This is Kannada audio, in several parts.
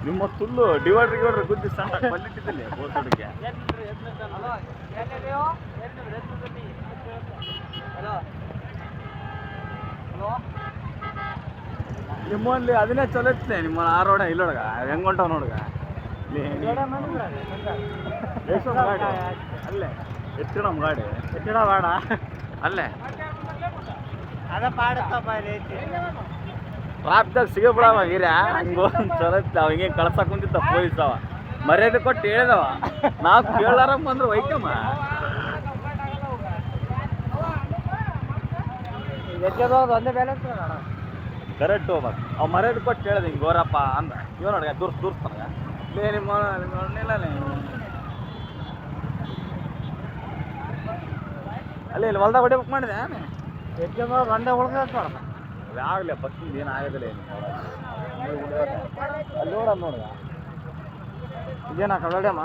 ನಿಮ್ಮ ತುಲ್ಲು ಡಿವೈಡ್ರ್ ಗುದ್ದಿ ಸಣ್ಣ ಬಲ್ಲಿಟ್ಟಿದ್ದಲ್ಲಿ ಬೋರ್ಸೋಡಿಗೆ ನಿಮ್ಮಲ್ಲಿ ಅದನ್ನೇ ಚಲೋ ಇತ್ತಲೆ ನಿಮ್ಮ ಆರೋಡ ಇಲ್ಲೊಳಗ ಹೆಂಗ್ ಹೊಂಟವ್ ನೋಡ್ಗ ಅಲ್ಲೇ ಎತ್ತಿಡ ನಮ್ಮ ಗಾಡಿ ಎತ್ತಿಡ ಬೇಡ ಅಲ್ಲೇ ಅದ ಪಾಡತ್ತಪ್ಪ ಟ್ರಾಫ್ದಾಗ ಸಿಗ ಬಿಡವ ಹೀರ ಹಂಗ ಚಲೋ ಇತ್ತು ಅವ ಹಿಂಗೆ ಕಳ್ಸಕ್ ಕುಂತಿತ್ತ ಪೊಲೀಸ್ ಅವ ಮರ್ಯಾದೆ ಕೊಟ್ಟು ಹೇಳಿದವ ನಾವು ಕೇಳಾರಮ್ಮ ಅಂದ್ರೆ ವೈಕಮ್ಮ ಒಂದೇ ಬೇಲೆ ಕರೆಕ್ಟ್ ಹೋಗ್ಬೇಕು ಅವ್ ಮರ್ಯಾದೆ ಕೊಟ್ಟು ಹೇಳಿದೆ ಹಿಂಗೆ ಗೋರಪ್ಪ ಅಂದ ಇವ ನೋಡ್ಗ ದೂರ್ಸ್ತಾನ ಲೇ ನಿಮ್ಮ ಇಲ್ಲ ಅಲ್ಲಿ ಇಲ್ಲಿ ಹೊಲ್ದಾಗ ಹೊಡಿಬೇಕು ಮಾಡಿದೆ ಒಂದೇ ಉಳ್ಕ ಆಗಲಿ ಫಸ್ಟಿಂದ ಏನು ಆಗೋದಿಲ್ಲ ಏನು ಅಲ್ಲಿ ನೋಡುವ ಇದೇನ ಕಳ್ಳಡ್ಯಮ್ಮ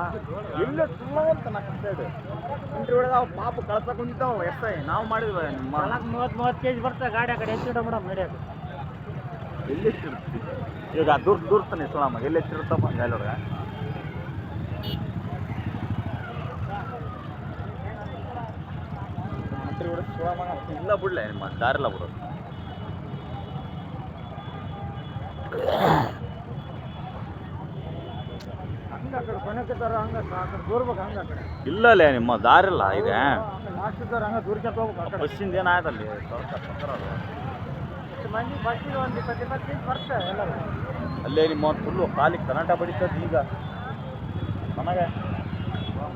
ಇಲ್ಲ ಸುಮ್ಮನೆ ನಾಲ್ಕು ಇಂಟ್ರಿ ಹೊಡೆದ ಅವು ಪಾಪ ಕಳ್ಸಕ್ ಕುಂತಿದ್ದಾವ ಎಷ್ಟೇ ನಾವು ಮಾಡಿದ್ವಿ ನಿಮ್ಮ 30 kg ಬರ್ತಾ ಗಾಡಿ ಆ ಕಡೆ ಹೆಚ್ಚಿಡ ಮೇಡಮ್ ನಡೆಯೋದು ಎಲ್ಲಿರ್ತಿ ಈಗ ದೂರ್ತಾನೆ ಸುಳಮ್ಮ ಎಲ್ಲಿ ಹೆಚ್ಚಿರುತ್ತಪ್ಪ ಗಾಲಿ ಹೊಡ್ಗ ಇಂಟ್ರಿ ಹೊಡೆದು ಸುಳಮ್ಮ ಇಲ್ಲ ಬಿಡ್ಲೆ ನಿಮ್ಮ ದಾರಿಲ್ಲ ಬಿಡೋದು ಹಂಗ ಆ ಕಡೆ ಕೊನೆಕ್ಕಿದ್ದಾರ ಹಂಗ ಆ ಕಡೆ ದೂರ್ಬೇಕು ಹಂಗ ಆ ಕಡೆ ಇಲ್ಲಲೇ ನಿಮ್ಮ ದಾರಿಲ್ಲ ಇದೆ ಲಾಸ್ಟ್ ಇದ್ದಾರ ಹಂಗ ದೂರ್ಕೊಂತ ಹೋಗ್ಬೇಕು ಆ ಕಡೆ ಬಸ್ಸಿಂದ ಏನಾಯ್ತಲ್ಲಿ ಮಂದಿ ಬಸ್ಸಿಗೆ ಒಂದು 20 kg ಬರ್ತದೆ ಎಲ್ಲರೂ ಅಲ್ಲೇ ನಿಮ್ಮ ಫುಲ್ಲು ಕಾಲಿಗೆ ಕರ್ನಾಟಕ ಬಡಿತದ ಈಗ ನನಗೆ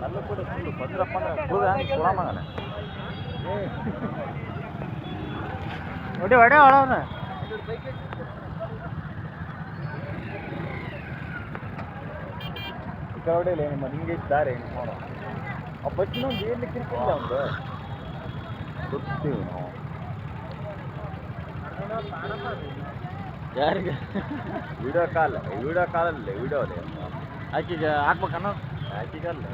ಎಲ್ಲ ಕೂಡ ಫುಲ್ಲು ಭದ್ರಪ್ಪ ಅಂದ್ರೆ ಹೋಗ ಸುಳಮಗನೆ ಹೊಡೆ ಹೊಳವನ ಹೊಡೆಯಲ್ಲ ನಿಮ್ಮ ಹಿಂಗೆ ಇದ್ದಾರೆ ನೋಡ ಆ ಬಸ್ಸಿನೊಂದು ಏನು ಕಿರ್ಕಿಲ್ಲ ಒಂದು ಗೊತ್ತೀವಿ ನಾವು ಯಾರಿಗೆ ವಿಡಿಯೋ ಕಾಲಲ್ಲಿ ವಿಡಿಯೋ ಅಲ್ಲೇ ಆಕಿಗೆ ಹಾಕ್ಬೇಕನ್ನ ಆಕಿಗಲ್ಲ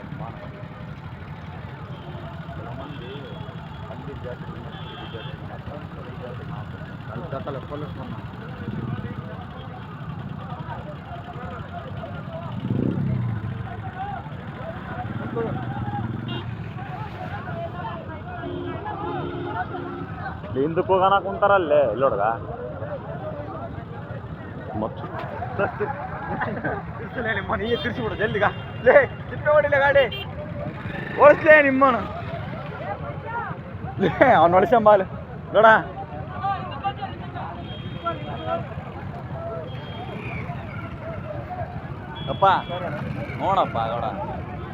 ಅಲ್ಲಿ ಪೊಲೀಸ್ ಬಂದ ಹಿಂದಕ್ಕೆ ಹೋಗೋಣ ಕುಂತಾರಲ್ಲೇ ಇಲ್ಲೋಡ್ಗ ಮತ್ತು ನಿಮ್ಮ ನೀಯೇ ತಿರ್ಸಿಬಿಡು ಜಲ್ದಿಗ ಲೇ ಚಿಕ್ಕ ಹೊಡಿಲೆ ಗಾಡಿ ಓಡಿಸ್ಲೇ ನಿಮ್ಮನು ಲೇ ಅವ್ನು ಹೊಡಿಸಂಬಾಲ್ ನೋಡ ಅಪ್ಪ ನೋಡಪ್ಪ ನೋಡ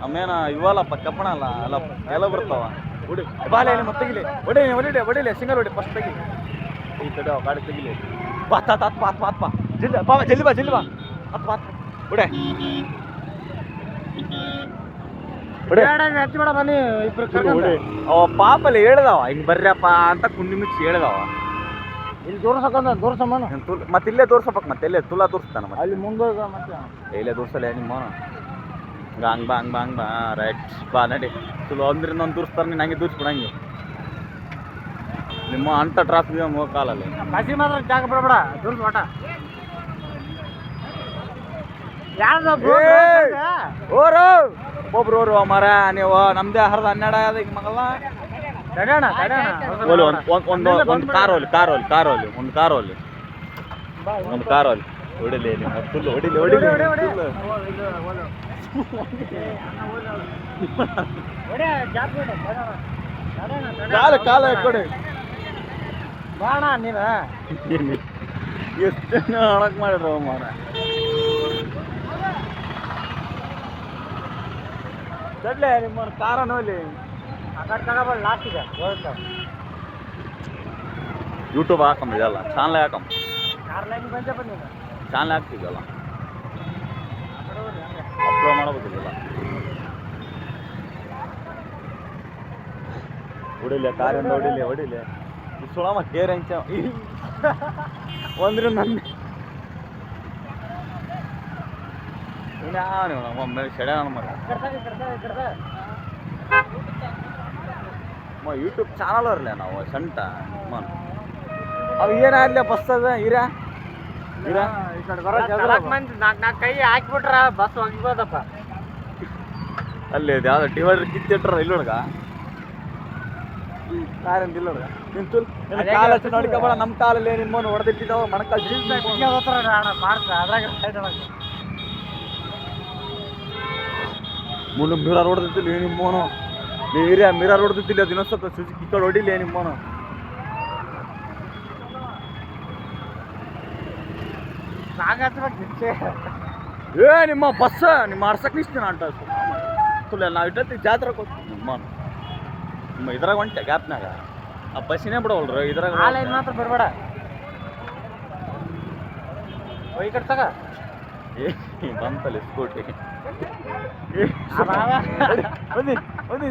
ಅಮ್ಮೇನ ಇವಲ್ಲಪ್ಪ ಕಪ್ಪಣ ಅಲ್ಲ ಅಲ್ಲ ಎಲ್ಲ ಬರ್ತಾವ ಹೊಡಿ ಬಾಲೆ ಮತ್ತೆ ಹೊಡಿಲೆ ಸಿಂಗಲ್ ಹೊಡಿ ಫಸ್ಟ್ ತೆಗಿ ಈ ಕಡೆ ಗಾಡಿ ತೆಗಿಲಿ ಬಾತ್ ಜಲ್ದಿ ಬಾ ಹತ್ ಹೊಡೆ ಹಚ್ಚಿಬೇಡ ಬನ್ನಿ ಇಬ್ರು ಅವ ಪಾಪಲ್ಲಿ ಹೇಳ್ದವ ಹಿಂಗ್ ಬರ್ರಪ್ಪ ಅಂತ ಕುಂಡಿ ಮುಚ್ಚಿ ಹೇಳ್ದವ ಇಲ್ಲಿ ತೋರ್ಸಮ್ಮನ ಮತ್ತೆ ಇಲ್ಲೇ ತೋರ್ಸಪ್ಪ ಮತ್ತೆ ಎಲ್ಲೇ ತುಲಾ ತೋರಿಸ್ತಾನ ಮತ್ತೆ ಅಲ್ಲಿ ಮುಂದೋಗ ಮತ್ತೆ ಇಲ್ಲೇ ತೋರ್ಸಲ್ಲ ನಿಮ್ಮ ಹಂಗ ಬಾ ರೈಟ್ ಬಾ ನಡಿ ತುಲು ಒಂದ್ರಿಂದ ಒಂದು ತೋರಿಸ್ತಾರೆ ನೀನು ಹಂಗೆ ತೋರಿಸ್ಬಿಡ ಹಂಗೆ ನಿಮ್ಮ ಅಂಥ ಟ್ರಾಫಿಕ್ ಕಾಲಲ್ಲಿ ಬಸಿ ಮಾತ್ರ ಜಾಗ ಬಿಡಬೇಡ ತೋರ್ಸ್ ಮಟ ಓರು ಒಬ್ರು ಮರ ನೀವು ನಮ್ದೇ ಹರಿದ 12 ಆದ ಈಗ ಮಗಲ್ಲ ಒಂದು ಕಾರ್ ಹೋಲಿ ಹೊಡಿಲಿ ನಿಮ್ಮ ಫುಲ್ ಹೊಡಿಲಿ ಕಾಲ ಕೊಡಿ ಬಾಣ ನೀವ ಎಷ್ಟು ಹಣಕ್ ಮಾಡಿದ್ರು ಮಾರ ಸಡ್ಲೆ ನಿಮ್ಮ ಕಾರ ನೋಲಿ ಆ ಕಡೆ ತಗೋಬಾರ್ದು ಲಾಸ್ಟ್ ಇದೆ ಯೂಟ್ಯೂಬ್ ಹಾಕಮ್ಮ ಇದೆಲ್ಲ ಚಾನಲ್ ಹಾಕಮ್ಮ ಕಾರ್ ಲೈನ್ ಬಂದೇ ಬಂದಿಲ್ಲ ಚಾನಲ್ ಹಾಕ್ತಿದ್ದಲ್ಲ ಅಪ್ಲೋಡ್ ಮಾಡಬೇಕಿಲ್ಲ ಹೊಡಿಲೆ ಕಾರಿಂದ ಹೊಡಿಲೆ ಸುಳಮ್ಮ ಕೇರ್ ಹೆಂಚ ಒಂದ್ರ ನನ್ನ ಒಮ್ಮೆ ಸೆಡ ಮಗ ಯೂಟ್ಯೂಬ್ ಚಾನಲ್ ಇರಲಿ ನಾವು ಸಂಟ ಅವು ಏನಾಗಲಿ ಬಸ್ ಅದ ಹೀರಾ ಇರ ಈ ಕಡೆ ಬರೋ ಮಂದಿ ನಾಲ್ಕು ಕೈ ಹಾಕ್ಬಿಟ್ರ ಬಸ್ ಹೋಗಿಬೋದಪ್ಪ. ಅಲ್ಲಿ ಯಾವ್ದು ಡಿವೈಡರ್ ಕಿತ್ತಿಟ್ರ ಇಲ್ಲೊಳಗ ಕಾರಿಂದ ಇಲ್ಲೊಳಗ ನಿನ್ ತುಲ್ ಕಾಲ ಹಚ್ಚಿ ನೋಡ್ಕೊಬೇಡ. ನಮ್ಮ ಕಾಲಲ್ಲಿ ನಿಮ್ಮನ್ನು ಹೊಡೆದಿಟ್ಟಿದ್ದಾವ ಮಣಕಾಲ್ ಮುನ್ನ ಮಿರಾರ್ ಹೊಡೆದಿತ್ತಿಲ್ಲ ನಿಮ್ಮೋನು ನೀರೇ ಮಿರಾರ್ ಹೊಡೆದಿತ್ತಿಲ್ಲ ಅದು ಇನ್ನೊಂದು ಸ್ವಲ್ಪ ಸುಜಿ ಈ ಕಡೆ ಹೊಡಿಲಿ ನಿಮ್ಮೋನು. ಏ ನಿಮ್ಮ ಬಸ್ ನಿಮ್ಮ ಆಡ್ಸಕ್ ನಿಷ್ಠ ಅಂಟ ತುಲ್ಲ ನಾವು ಇಟ್ಟತ್ತಿ ಜಾತ್ರೆ ಕೊಡ್ತೀವಿ ನಿಮ್ಮ ಇದ್ರಾಗ ಹೊಂಟೆ ಗ್ಯಾಪ್ನಾಗ ಆ ಬಸ್ಸಿನೇ ಬಿಡವಲ್ರು ಇದ್ರಾಗ ಮಾತ್ರ ಬರಬೇಡ. ಈ ಕಡೆ ತಗ ಏ ಬಂತಲ್ಲಿ ಸ್ಕೂಟಿ ಬನ್ನಿ ಬನ್ನಿ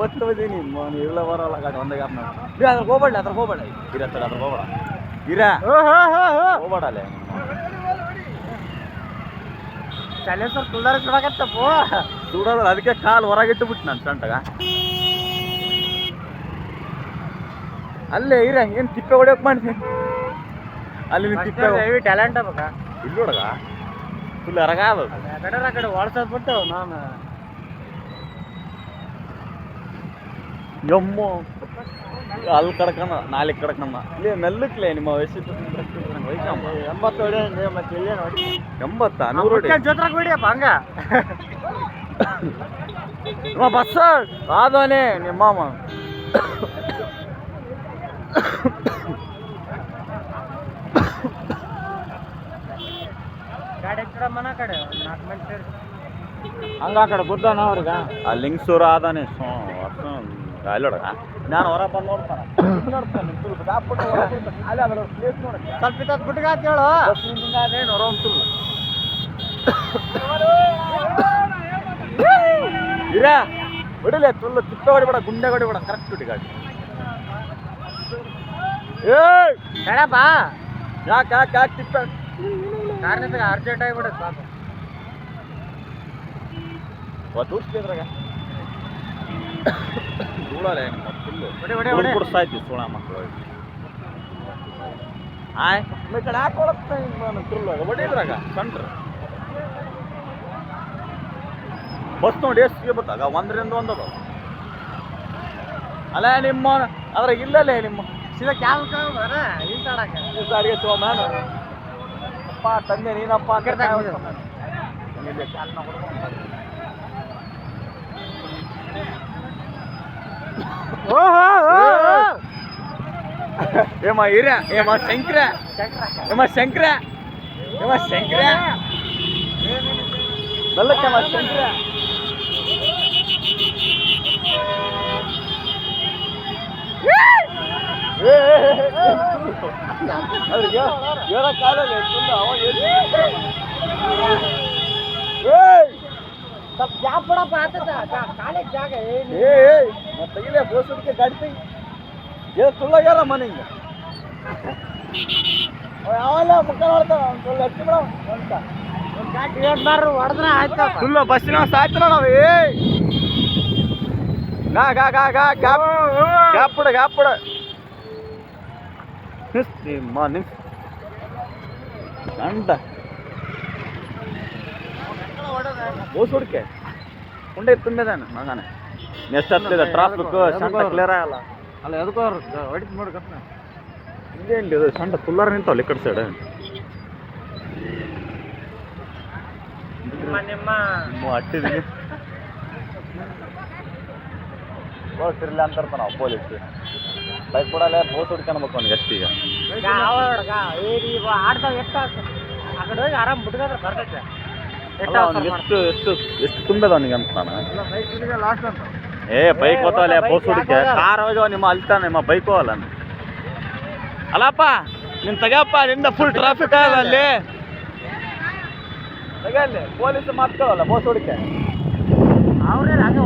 ಒತ್ತು ಬದಿ ನಿಮ್ಮ ಇಲ್ಲ ಬರೋಲ್ಲ ಗಾಡಿ ಒಂದೇ ಗ್ಯಾಪ್ನಾಗ ಅದ್ರ ಹೋಗ್ಬೇಡ ಇರತ್ತಲ್ಲ ಅದ್ರ ಹೋಗ್ಬೇಡ ಹೋಗ್ಬೇಡಲ್ಲೇ ಚಾಲೆಂಜರ್ ತುಲ್ದಾರ ಸುಡಕತ್ತಪ್ಪ ಸುಡೋದ್ರ ಅದಕ್ಕೆ ಕಾಲು ಹೊರಗಿಟ್ಟು ಬಿಟ್ಟು ನಾನು ಸ್ಟಂಟಾಗ ಅಲ್ಲೇ ಇರ ಏನು ತಿಪ್ಪೆ ಹೊಡೆಯಕ್ಕೆ ಮಾಡ್ತೀನಿ ಅಲ್ಲಿ ನೀನು ತಿಪ್ಪೆ ಹೆವಿ ಟ್ಯಾಲೆಂಟ್ ಅಪ್ಪ ಇಲ್ಲಿ ಹುಡುಗ ಫುಲ್ ಹೊರಗ ಆ ಕಡೆ ಓಡಿಸೋದು ಬಿಟ್ಟು ನಾನು ಎಮ್ಮು ಅಲ್ಲಿ ಕಡ್ಕನ ನಾಲ್ಕು ಕಡ್ಕಮ್ಮ ಇಲ್ಲಿ ಮೆಲ್ಲಕ್ಲೆ ನಿಮ್ಮ ವಯಸ್ಸು 80 ಹೊಡಿ ಮತ್ತೆ ಇಲ್ಲೇ ನೋಡಿ 80 100 ಹೊಡಿ ಜೊತೆಗೆ ಹೊಡಿಯಪ್ಪ ಹಂಗ ನಿಮ್ಮ ಬಸ್ ಆದವನೇ ನಿಮ್ಮ ಮಾಮ ಗಾಡಿ ಕಡೆ ಮನ ಕಡೆ 4 ಮಂದಿ ಸೇರಿ ಹಂಗ ಆ ಕಡೆ ಗುದ್ದಾನ ಅವ್ರಿಗೆ ಆ ಲಿಂಗ್ಸೂರು ಆದಾನೆ ಅಲ್ಲೋಡಗ ನಾನು ಹೊರ ಬಂದು ನೋಡ್ತಾನೆ ಸ್ವಲ್ಪ ಇತ್ತ ಬಿಟ್ಟಿಗೆ ಆತ ಹೇಳು ಇರ ಹೊಡಿಲೆ ತುಲ್ಲು ತಿಪ್ಪೆ ಹೊಡಿಬೇಡ ಗುಂಡೆ ಹೊಡಿಬೇಡ ಕರೆಕ್ಟ್ ಬಿಟ್ಟು ಗಾಡಿ ಬೇಡಪ್ಪ ಯಾಕೆ ಯಾಕೆ ಯಾಕೆ ತಿಪ್ಪೆ ಕಾರ್ನಿಂದ ಅರ್ಜೆಂಟ್ ಆಗಿಬಿಡುತ್ತೆ ಪಾಪ ತೋರಿಸ್ತಿದ್ರಾಗ ಧೂಳಲೆ ಫುಲ್ಲು ಕುಡಿಸ್ತಾಯ್ತಿ ಸೋಳ ಮಕ್ಕಳು ಆಯ್ ಈ ಕಡೆ ಹಾಕೊಳತ್ತ ನಾನು ತುರ್ಲಾಗ ಹೊಡಿದ್ರಾಗ ಕಂಡ್ರ ಬಸ್ ನೋಡಿ ಎಷ್ಟು ಬತ್ತಾಗ 1 ರಿಂದ 1 ಅದಾವ ಅಲ್ಲ ನಿಮ್ಮ ಅದ್ರಾಗ ಇಲ್ಲಲೇ ನಿಮ್ಮ ಸೀದಾ ಕ್ಯಾಬ್ ಈ ಗಾಡಿಗೆ ತಗೋ ನಾನು ಅಪ್ಪ ತಂದೆ ನೀನಪ್ಪ ಏಮ ಹಿರ ಏಮ ಶಂಕರ ಏಮ ಶಂಕರ ಏಮ ಶಂಕರ ನಲ್ಲಕ್ಕಮ್ಮ ಶಂಕರ ಅವ್ರಿಗೆ ಹೇಳಕ್ಕಾಗಲ್ಲ ಅವಾಗ ಸ್ವಲ್ಪ ಜಾಬ್ ಬಿಡಪ್ಪ ಆತದ ಕಾಲೇಜ್ ಜಾಗ ತೆಗಿಲೇ ಬೋಸಕ್ಕೆ ಗಾಡಿ ತೆಗಿ ಏನು ಸುಳ್ಳಾಗ್ಯಾರ ಮನೆಗೆ ಯಾವಲ್ಲ ಮುಖ ನೋಡ್ತಾವ ಒಂದು ಹಚ್ಚಿ ಬಿಡ ಅಂತ ಒಂದು ಗಾಡಿ ಹೇಳ್ಬಾರ್ದು ಹೊಡೆದ್ರೆ ಆಯ್ತು ಫುಲ್ಲು ಬಸ್ಸಿನ ಸಾಯ್ತಿರ ನಾವು ಗ್ಯಾಪ್ ಬಿಡ ನಿಸ್ ಅಂಟ ಬೋಸ್ ಹುಡ್ಕೆ ಉಂಡೆ ತುಂಬಿದಾನ ಮಗನ ನೆಕ್ಸ್ಟ್ ಹತ್ತಿದ ಟ್ರಾಫಿಕ್ ಸಣ್ಣ ಕ್ಲಿಯರ್ ಆಗಲ್ಲ ಅಲ್ಲ ಎದಕ್ಕೋ ಹೊಡಿತು ನೋಡಿ ಕಪ್ಪ ಇದೇನು ಇದು ಸಣ್ಣ ಕುಲ್ಲರ್ ನಿಂತಾವಲ್ಲ ಈ ಕಡೆ ಸೈಡ್ ನಿಮ್ಮ ಹಟ್ಟಿದೀನಿ ಬೋಸಿರ್ಲಿ ಅಂತಾರ್ತ ನಾವು ಪೊಲೀಸ್ ಬೈಕ್ ಕೊಡಲ್ಲ ಬೋಸ್ ಹುಡ್ಕೊಳ್ಬೇಕು ಅವ್ನಿಗೆ ಅಷ್ಟೀಗ ಆಡ್ತಾವ ಎಷ್ಟು ಆ ಕಡೆ ಹೋಗಿ ಆರಾಮ್ ಬಿಟ್ಕೊಂಡ್ರೆ ಬರ್ತೈತೆ ಎಷ್ಟು ಎಷ್ಟು ಎಷ್ಟು ತುಂಬಿದ ಅವನಿಗೆ ಅಂತ ನಾನು ಬೈಕ್ ಲಾಸ್ಟ್ ಅಂತ ಏ ಬೈಕ್ ಹೋಗ್ತಾವಲ್ಲ ಬೋಸ್ ಹುಡುಕೆ ಕಾರ್ ಹೋಗ್ಯಾವ ನಿಮ್ಮ ಅಲ್ತಾನ ನಿಮ್ಮ ಬೈಕ್ ಹೋಗಲ್ಲ ಅಲ್ಲಪ್ಪ ನೀನು ತಗಪ್ಪ ನಿಂದ ಫುಲ್ ಟ್ರಾಫಿಕ್ ಆಗಲ್ಲ ಅಲ್ಲಿ ತಗಲ್ಲಿ ಪೊಲೀಸ್ ಮಾತ್ಕೋವಲ್ಲ ಬೋಸ್ ಹುಡುಕೆ ಅವ್ರೇ ಹಂಗೆ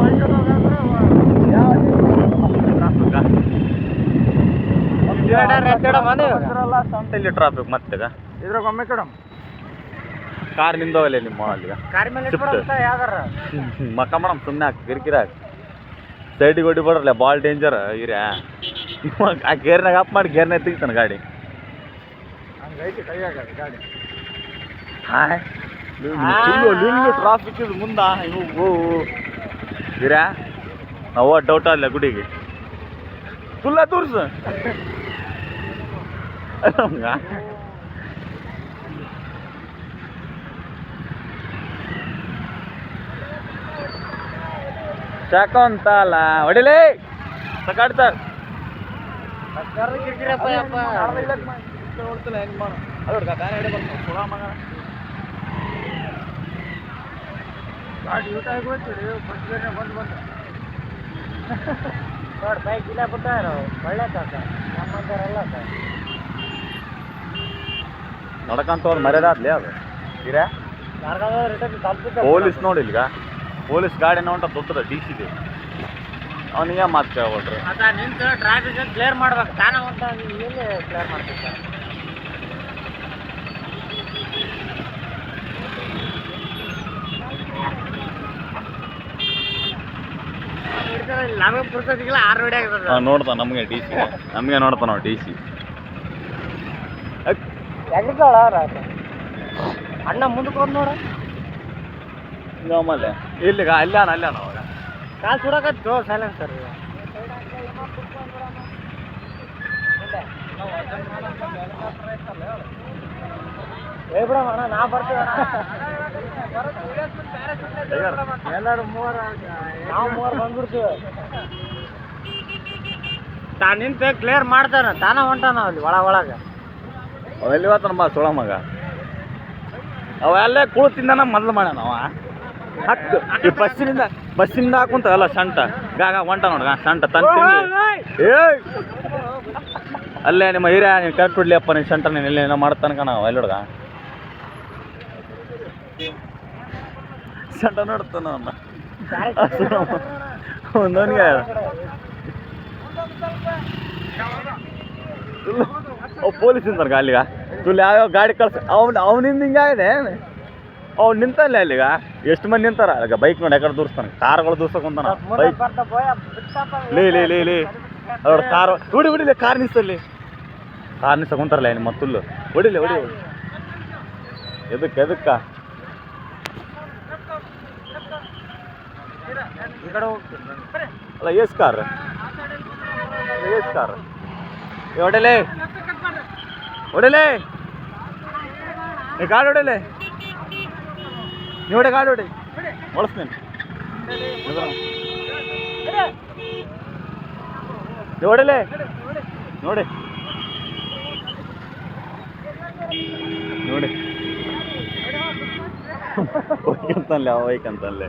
ಇಲ್ಲಿ ಟ್ರಾಫಿಕ್ ಮತ್ತೆ ಇದ್ರಾಗ ಒಮ್ಮೆ ಕಡೆ ಕಾರ್ ನಿಂದವಲ್ಲ ನಿಮ್ಮ ಅಲ್ಲಿಗ ಕಾರ್ ಮೇಲೆ ಯಾವ್ದಾರ ಮಕ್ಕ ಮಾಡಮ್ ಸುಮ್ಮನೆ ಹಾಕಿ ಕಿರಿಕಿರಿ ಹಾಕಿ ಸೈಡಿಗೆ ಹೊಡಿ ಬಿಡ್ರಲ್ಲ ಭಾಳ ಡೇಂಜರ್ ಇವ್ರೆ ಆ ಗೇರ್ನಾಗ ಅಪ್ ಮಾಡಿ ಗೇರ್ನಾಗ ತೆಗಿತಾನೆ ಗಾಡಿ ಹಂಗೈತಿ ಕೈಯಾಗ ಗಾಡಿ. ಹಾಯ್ ಲಿಲ್ಲು ಟ್ರಾಫಿಕ್ ಇದು ಮುಂದ ಇವು ಇರಾ ಅವ ಡೌಟ್ ಅಲ್ಲ ಗುಡಿಗೆ ತುಲ್ಲ ತೋರ್ಸ ಶಾಕಂತಲ್ಲ ಹೊಡಿಲೇ ಸಕಾಡ್ತಾರ ನೋಡ್ತಿಲ್ಲ ಹೆಂಗ್ ಮಾಡ ಅದ್ರ ಗಾಡಿ ಹಿಡಿ ಬರ್ತಾವ ಸುಳ ಮಗ ಗಾಡಿ ಊಟ ಆಗೋಯ್ತು ಬಸ್ ಬಂದು ನೋಡಿ ಬೈಕ್ ಇಲ್ಲ ಬಿಟ್ಟಾರ ಒಳ್ಳೆ ಕಾಕ ನಮ್ಮಂತಾರಲ್ಲ ಸರ್ ನಡ್ಕಂತವ್ರು ಮರ್ಯಾದಾದ್ಲಿ ಅದು ಇರಾ ಪೊಲೀಸ್ ನೋಡಿಲ್ಗ ಪೊಲೀಸ್ ಗಾಡಿ ಹೊಂಟ ದೊಡ್ಡದ ಡಿ ಸಿದೆ ಅವನಿಗೆ ಮಾತು ಕೇಳ್ಬಿಟ್ರಿ ಅದ ನಿಂತು ಟ್ರಾಫಿಕ್ ಕ್ಲಿಯರ್ ಮಾಡ್ಬೇಕು ತಾನೇ ಅಂತ ಎಲ್ಲಿ ಕ್ಲಿಯರ್ ಮಾಡ್ತೀವಿ ಸರ್ ನಮಗೆ ಪುರ್ಸೋದಿಲ್ಲ 6 ಹೊಡಿ ಆಗ್ತದೆ ನೋಡ್ತಾವ ನಮಗೆ ಡಿ ಸಿ ನಮಗೆ ನೋಡ್ತಾವ ನಾವು ಡಿ ಸಿ ಎಗ್ರಿಕಾಳ ಅಣ್ಣ ಮುಂದಕ್ಕೆ ಹೋದ್ ನೋಡ ಆಮೇಲೆ ಇಲ್ಲಿಗ ಅಲ್ಲಾನ ಅವಾಗ ಕಾಲು ಸುಡಕತ್ತು ಸೈಲೆನ್ಸ್ ಸರ್ ಏ ಬಿಡಮ್ಮ ಅಣ್ಣ ನಾ ಬರ್ತೀವಿ ಎಲ್ಲರೂ ನಾವು ಮೂವರು ಬಂದ್ಬಿಡ್ತೀವಿ ತಾ ನಿಂತು ಕ್ಲಿಯರ್ ಮಾಡ್ತಾನ ತಾನ ಹೊಂಟಾನ ಅಲ್ಲಿ ಒಳಗೆ ಅವೆಲ್ಲಿ ಹೋಗ್ತಾನಮ್ಮ ಸುಳ ಮಗ ಅವೆಲ್ಲ ಕುಳಿತಿಂದನ ಮೊದಲು ಮಾಡ್ಯಾನ ಅವ ಹತ್ತು ಈ ಬಸ್ಸಿನಿಂದ ಹಾಕುಂತಲ್ಲ ಸಂಟ ಗಾಗ ಹೊಂಟ ನೋಡ್ಗ ಸಂಟ ತಂದು ಏ ಅಲ್ಲೇ ನಿಮ್ಮ ಹಿರಿಯ ನೀನು ಕರೆಕ್ಟ್ ಬಿಡ್ಲಿಯಪ್ಪ ನೀನು ಸಂಟ ನೀನು ಎಲ್ಲಿ ಏನೋ ಮಾಡ್ತಾನೆ ಕಣ ಅಲ್ಲಿ ಹುಡ್ಗ ಸಂಟ ನೋಡ್ತಾನ ಅವನ್ನ ಒಂದವನಿಗೆ ಪೊಲೀಸ್ ನಿಂತಾರ ಅಲ್ಲಿಗ ತುಲ್ ಯಾವ್ಯಾವ ಗಾಡಿ ಕಳ್ಸ ಅವನಿಂದ ಹಿಂಗಾಗಿದೆ ಅವ್ನು ನಿಂತಲ್ಲ ಅಲ್ಲಿಗ ಎಷ್ಟು ಮಂದಿ ನಿಂತಾರ ಈಗ ಬೈಕ್ ನೋಡಿ ಯಾಕಡೆ ದೂರಿಸ್ತಾನೆ ಕಾರ್ಗಳು ದೂರ್ಸಕೊಂತಾನ ಬೈಕ್ ಲೇ ಅವ್ರ ಕಾರ್ ಹೊಡಿಲಿ ಕಾರ್ ನಿಲ್ಸಲ್ಲಿ ಕಾರ್ ನಿಲ್ಸಕೊಂತಾರಲ್ಲ ಏನು ಮತ್ತುಲ್ಲು ಹೊಡಿಲಿ ಎದಕ್ಕೆ ಅಲ್ಲ ಎಸ್ ಕಾರ್ ಹೊಡಲೇ ಗಾಡಿ ಹೊಡಲೇ ನೀವಡೆ ಗಾಡಿ ಹೊಡಿ ಒಳಸ್ತೀನಿ ಹೊಡಲೇ ನೋಡಿ ಅಂತಲ್ಲೇ ಅವ ವೈಕಂತಲ್ಲೇ